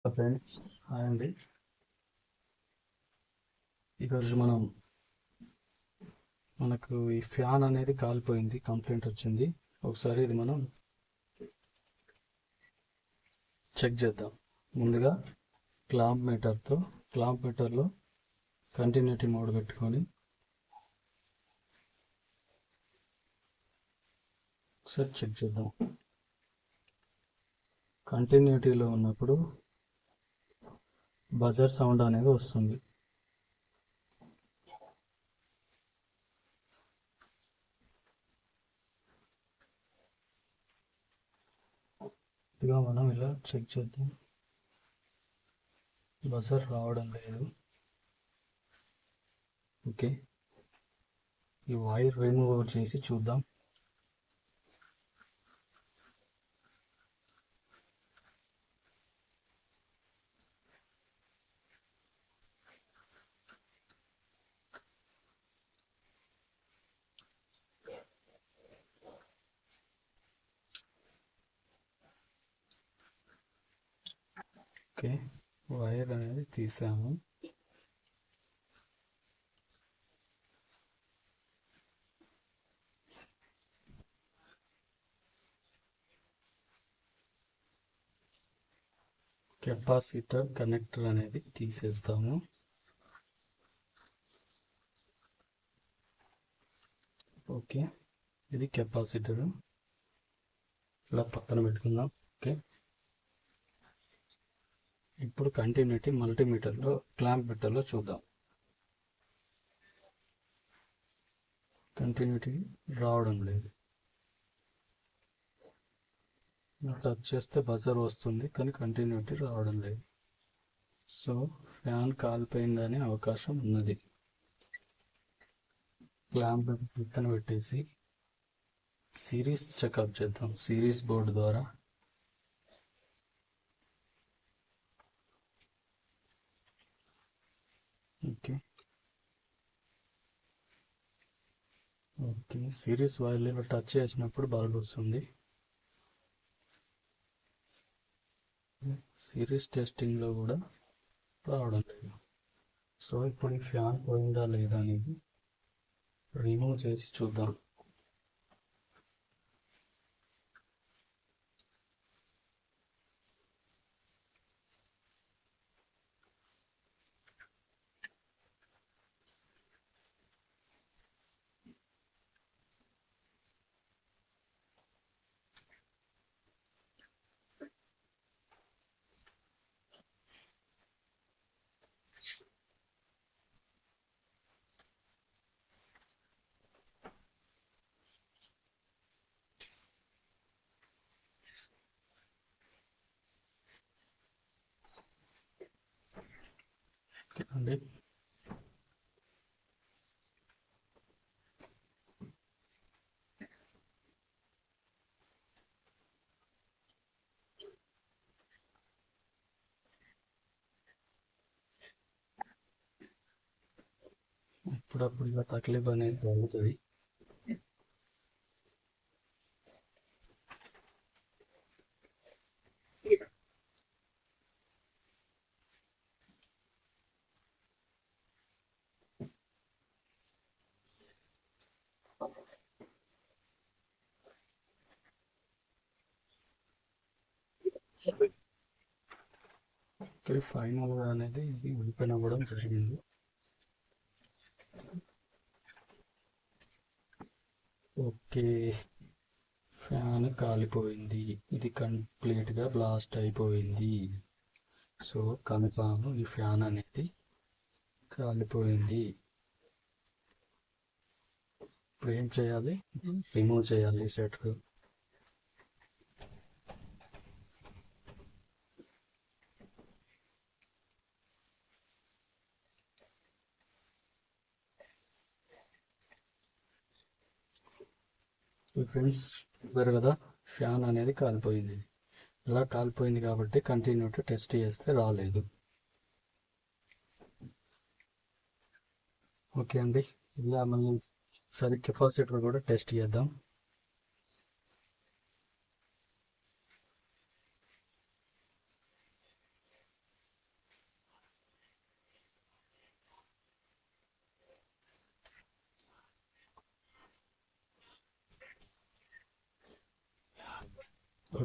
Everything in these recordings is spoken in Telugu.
ఫ్రెండ్స్, హాయ్ అండి. ఈరోజు మనకు ఈ ఫ్యాన్ అనేది కాలిపోయింది, కంప్లైంట్ వచ్చింది. ఒకసారి ఇది మనం చెక్ చేద్దాం. ముందుగా క్లాంప్ మీటర్లో కంటిన్యూటీ మోడ్ పెట్టుకొని ఒకసారి చెక్ చేద్దాం. కంటిన్యూటీలో ఉన్నప్పుడు బజర్ సౌండ్ అనేది వస్తుంది. ఇదిగా మనం ఇలా చెక్ చేద్దాం. బజర్ రావడం లేదు. ఓకే, ఈ వైర్ రిమూవ్ చేసి చూద్దాం. ఓకే, వైర్ అనేది తీసాము. కెపాసిటర్ కనెక్టర్ అనేది తీసేస్తాము. ఓకే, ఇది కెపాసిటర్ ఇలా పక్కన పెట్టుకుందాం. ఓకే, ఇప్పుడు కంటిన్యూటీ మల్టీమీటర్లో క్లాంప్ మీటర్లో చూద్దాం. కంటిన్యూటీ రావడం లేదు. టచ్ చేస్తే బజర్ వస్తుంది, కానీ కంటిన్యూటీ రావడం లేదు. సో ఫ్యాన్ కాలిపోయిందనే అవకాశం ఉన్నది. క్లాంప్ పక్కన పెట్టేసి సిరీస్ చెకప్ చేద్దాం సిరీస్ బోర్డు ద్వారా. ఓకే ఓకే, సిరీస్ వైర్లో టచ్ చేసినప్పుడు బల్బ్ వస్తుంది. సిరీస్ టెస్టింగ్లో కూడా రావడం లేదు. సో ఇప్పుడు ఈ ఫ్యాన్ పోయిందా లేదా అనేది రిమూవ్ చేసి చూద్దాం. అండి, అప్పుడప్పుడు ఇలా తక్లీఫ్ అనేది జరుగుతుంది. ఫైనల్గా అనేది ఇది ఓపెన్ అవ్వడం జరిగింది. ఓకే, ఫ్యాన్ కాలిపోయింది. ఇది కంప్లీట్గా బ్లాస్ట్ అయిపోయింది. సో కన్ఫామ్ ఈ ఫ్యాన్ అనేది కాలిపోయింది. ఇప్పుడు ఏం చేయాలి? రిమూవ్ చేయాలి షట్టర్. ఫ్రెండ్స్, చూసారు కదా, ఫ్యాన్ అనేది కాలిపోయింది. ఇలా కాలిపోయింది కాబట్టి కంటిన్యూటీ టెస్ట్ చేస్తే రాలేదు. ఓకే అండి, ఇలా మళ్ళీ సరే కెపాసిటర్ కూడా టెస్ట్ చేద్దాం.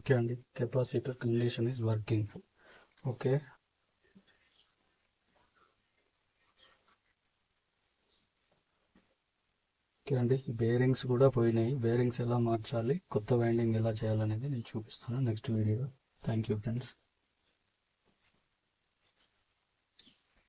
ఓకే అండి, capacitor condition is working. Okay, okay అండి, బేరింగ్స్ కూడా పోయినాయి. బేరింగ్స్ ఎలా మార్చాలి, కొత్త వైండింగ్ ఎలా చేయాలనేది నేను చూపిస్తాను నెక్స్ట్ వీడియోలో. Thank you friends.